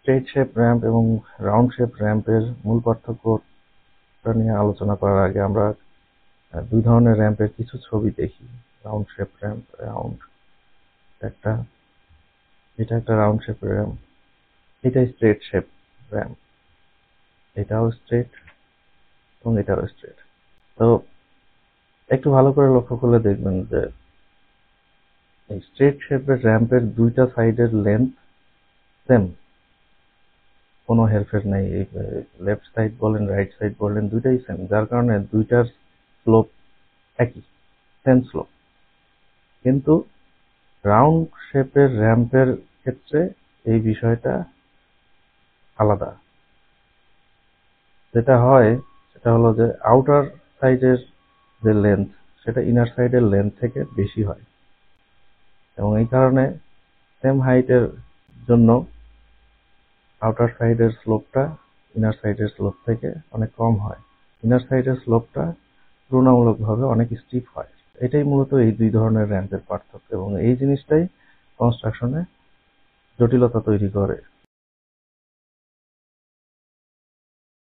Straight shape ramp এবং round shape র্যাম্পের মূল পার্থক্যটা নিয়ে আলোচনা করার আগে আমরা দুই ধরনের র্যাম্পের কিছু ছবি দেখি। রাউন্ড শেপ র্যাম্প, এটা একটা রাউন্ড শেপ র্যাম্প, এটা স্ট্রেট শেপ র্যাম্প, এটাও স্ট্রেট এবং এটাও স্ট্রেট। তো একটু ভালো করে লক্ষ্য করলে দেখবেন যে এই স্ট্রেট শেপের র্যাম্পের দুইটা সাইডের লেন্থ সেম, কোনো হেরফের নেই। এই লেফট সাইড বলেন রাইট সাইড বলেন দুইটাই সেম, যার কারণে দুইটার স্লোপ একই, সেম স্লোপ। কিন্তু রাউন্ড শেপের র্যাম্পের ক্ষেত্রে এই বিষয়টা আলাদা। যেটা হয় সেটা হলো যে আউটার সাইডের যে লেন্থ সেটা ইনার সাইডের লেন্থ থেকে বেশি হয়, এবং এই কারণে সেম হাইটের জন্য আউটার সাইডের স্লোপটা ইনার সাইডের স্লোপ থেকে অনেক কম হয়। ইনার সাইডের স্লোপটা তুলনামূলকভাবে অনেক স্টিপ হয়। এটাই মূলত এই দুই ধরনের র্যাম্পের পার্থক্য, এবং এই জিনিসটাই কনস্ট্রাকশনে জটিলতা তৈরি করে।